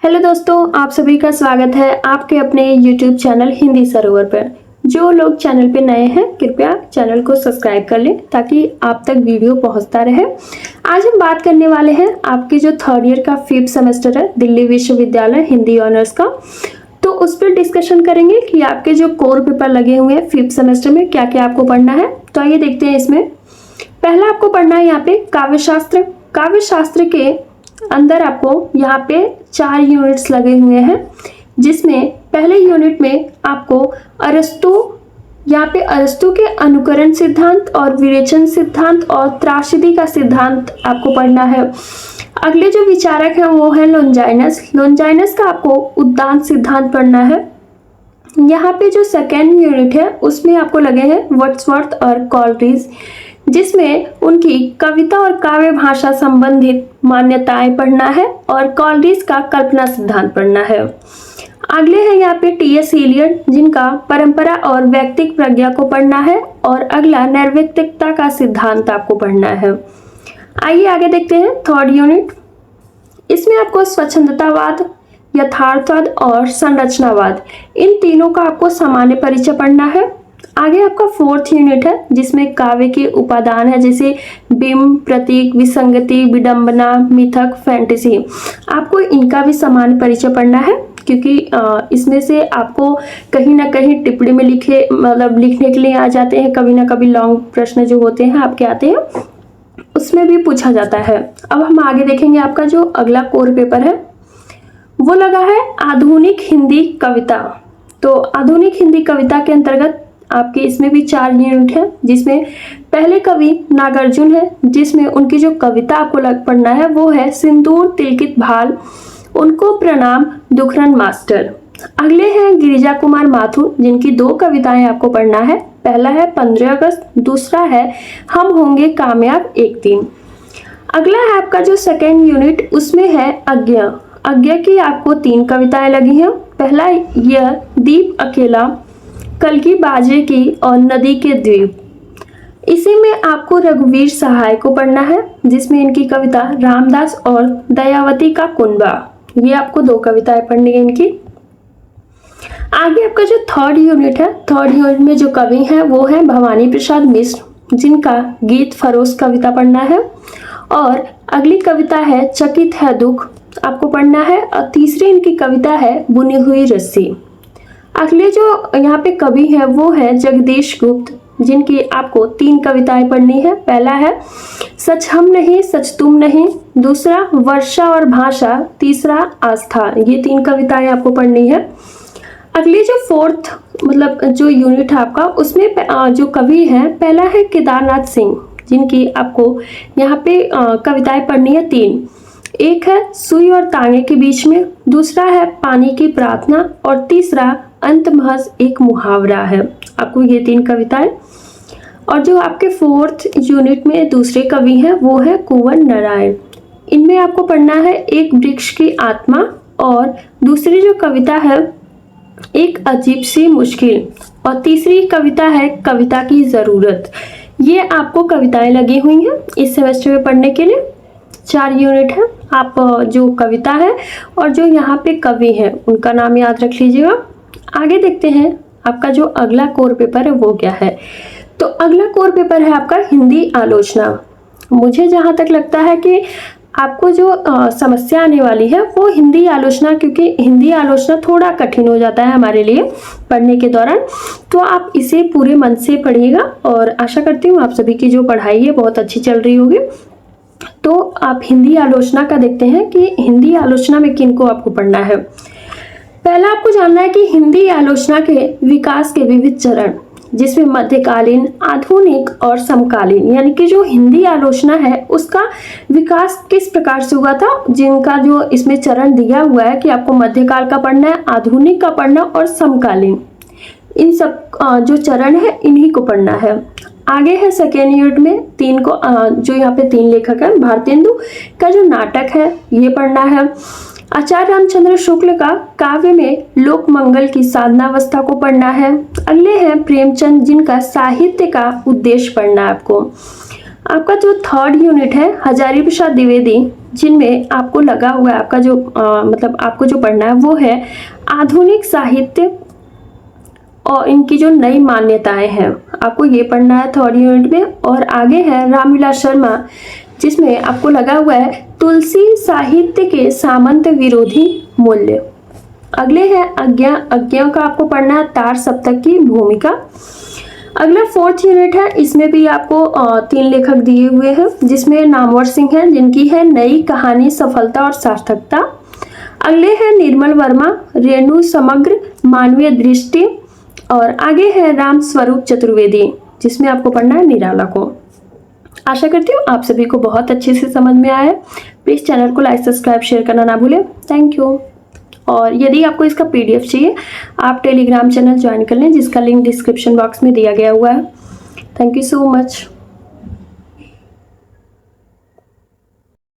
Hello दोस्तों, आप सभी का स्वागत है आपके अपने YouTube चैनल हिंदी सरोवर पर। जो लोग चैनल पे नए हैं कृपया चैनल को सब्सक्राइब कर लें ताकि आप तक वीडियो पहुंचता रहे। आज हम बात करने वाले हैं आपके जो थर्ड ईयर का 5th सेमेस्टर है दिल्ली विश्वविद्यालय हिंदी ऑनर्स का। तो उस पर डिस्कशन करेंगे कि आपके जो कोर पेपर लगे हुए हैं 5th सेमेस्टर में क्या क्या आपको पढ़ना है। तो आइए देखते हैं। इसमें पहला आपको पढ़ना है यहाँ पे काव्यशास्त्र। काव्यशास्त्र के अंदर आपको यहाँ पे 4 यूनिट्स लगे हुए हैं, जिसमें पहले यूनिट में आपको अरस्तु, यहाँ पे अरस्तु के अनुकरण सिद्धांत और विरेचन सिद्धांत और त्रासदी का सिद्धांत आपको पढ़ना है। अगले जो विचारक हैं वो है लोंजाइनस। लोंजाइनस का आपको उद्दान सिद्धांत पढ़ना है। यहाँ पे जो सेकेंड यूनिट है उसमें आपको लगे हैं वर्ड्सवर्थ और कॉलरिज, जिसमें उनकी कविता और काव्य भाषा संबंधित मान्यताएं पढ़ना है और कॉलरिज का कल्पना सिद्धांत पढ़ना है। अगले हैं यहाँ पे टी.एस. इलियट, जिनका परंपरा और व्यक्तिक प्रज्ञा को पढ़ना है और अगला नैर्व्यक्तिकता का सिद्धांत आपको पढ़ना है। आइए आगे देखते हैं थर्ड यूनिट। इसमें आपको स्वच्छंदतावाद, यथार्थवाद और संरचनावाद, इन तीनों का आपको सामान्य परिचय पढ़ना है। आगे आपका फोर्थ यूनिट है जिसमें काव्य के उपादान है, जैसे बिंब, प्रतीक, विसंगति, विडंबना, मिथक, फैंटेसी। आपको इनका भी सामान्य परिचय पढ़ना है क्योंकि इसमें से आपको कहीं ना कहीं टिप्पणी में लिखने के लिए आ जाते हैं। कभी ना कभी लॉन्ग प्रश्न जो होते हैं आपके आते हैं, उसमें भी पूछा जाता है। अब हम आगे देखेंगे। आपका जो अगला कोर पेपर है वो लगा है आधुनिक हिंदी कविता। तो आधुनिक हिंदी कविता के अंतर्गत आपके इसमें भी 4 यूनिट है, जिसमें पहले कवि नागार्जुन है, जिसमें उनकी जो कविता आपको पढ़ना है वो है सिंदूर तिलकित भाल, उनको प्रणाम दुखरन मास्टर। अगले हैं गिरिजा कुमार माथुर, जिनकी 2 कविताएं आपको पढ़ना है। पहला है 15 अगस्त, दूसरा है हम होंगे कामयाब एक दिन। अगला है आपका जो सेकेंड यूनिट, उसमें है आज्ञा। आज्ञा की आपको 3 कविताएं लगी हैं। पहला यह दीप अकेला, कल की बाजे की और नदी के द्वीप। इसी में आपको रघुवीर सहाय को पढ़ना है, जिसमें इनकी कविता रामदास और दयावती का कुंबा, ये आपको 2 कविताएं पढ़नी है इनकी। आगे आपका जो थर्ड यूनिट है, थर्ड यूनिट में जो कवि हैं वो है भवानी प्रसाद मिश्र, जिनका गीत फरोश कविता पढ़ना है। और अगली कविता है चकित है दुख, आपको पढ़ना है। और तीसरी इनकी कविता है बुनी हुई रस्सी। अगले जो यहाँ पे कवि है वो है जगदीश गुप्त, जिनकी आपको 3 कविताएं पढ़नी है। पहला है सच हम नहीं सच तुम नहीं, दूसरा वर्षा और भाषा, तीसरा आस्था। ये 3 कविताएं आपको पढ़नी है। अगली जो फोर्थ जो यूनिट है आपका, उसमें जो कवि है पहला है केदारनाथ सिंह, जिनकी आपको यहाँ पे कविताएं पढ़नी है 3। एक है सुई और तांगे के बीच में, दूसरा है पानी की प्रार्थना और तीसरा अंत महज एक मुहावरा है। आपको ये 3 कविताएं। और जो आपके फोर्थ यूनिट में दूसरे कवि हैं वो है कुंवर नारायण। इनमें आपको पढ़ना है एक वृक्ष की आत्मा और दूसरी जो कविता है एक अजीब सी मुश्किल और तीसरी कविता है कविता की ज़रूरत। ये आपको कविताएं लगी हुई हैं इस सेमेस्टर में पढ़ने के लिए। 4 यूनिट है। आप जो कविता है और जो यहाँ पे कवि है उनका नाम याद रख लीजिएगा। आगे देखते हैं आपका जो अगला कोर पेपर है वो क्या है। तो अगला कोर पेपर है आपका हिंदी आलोचना। मुझे जहाँ तक लगता है कि आपको जो समस्या आने वाली है वो हिंदी आलोचना, क्योंकि हिंदी आलोचना थोड़ा कठिन हो जाता है हमारे लिए पढ़ने के दौरान। तो आप इसे पूरे मन से पढ़िएगा और आशा करती हूँ आप सभी की जो पढ़ाई है बहुत अच्छी चल रही होगी। तो आप हिंदी आलोचना का देखते हैं कि हिंदी आलोचना में किनको आपको पढ़ना है। पहला आपको जानना है कि हिंदी आलोचना के विकास के विविध चरण, जिसमें मध्यकालीन, आधुनिक और समकालीन, यानी कि जो हिंदी आलोचना है उसका विकास किस प्रकार से हुआ था, जिनका जो इसमें चरण दिया हुआ है कि आपको मध्यकाल का पढ़ना है, आधुनिक का पढ़ना और समकालीन, इन सब जो चरण है इन्हीं को पढ़ना है। आगे है सेकेंड यूनिट में 3 को जो यहाँ पे 3 लेखक है, भारतेंदु का जो नाटक है ये पढ़ना है। आचार्य रामचंद्र शुक्ल का काव्य में लोक मंगल की साधनावस्था को पढ़ना है। अगले हैं प्रेमचंद, जिनका साहित्य का उद्देश्य पढ़ना है आपको। आपका जो थर्ड यूनिट है हजारी प्रसाद द्विवेदी, जिनमें आपको लगा हुआ है आपका जो मतलब आपको जो पढ़ना है वो है आधुनिक साहित्य और इनकी जो नई मान्यताएं हैं, आपको ये पढ़ना है थर्ड यूनिट में। और आगे है रामविलास शर्मा, जिसमें आपको लगा हुआ है तुलसी साहित्य के सामंत विरोधी मूल्य। अगले है अज्ञा का आपको पढ़ना है तार सप्तक की भूमिका। अगला फोर्थ यूनिट है, इसमें भी आपको 3 लेखक दिए हुए हैं, जिसमें नामवर सिंह है जिनकी है नई कहानी सफलता और सार्थकता। अगले है निर्मल वर्मा, रेणु समग्र मानवीय दृष्टि। और आगे है राम स्वरूप चतुर्वेदी, जिसमें आपको पढ़ना है निराला को। आशा करती हूँ आप सभी को बहुत अच्छे से समझ में आया है। प्लीज़ चैनल को लाइक सब्सक्राइब शेयर करना ना भूलें। Thank you. और यदि आपको इसका PDF चाहिए, आप टेलीग्राम चैनल ज्वाइन कर लें, जिसका लिंक डिस्क्रिप्शन बॉक्स में दिया गया हुआ है। Thank you so much.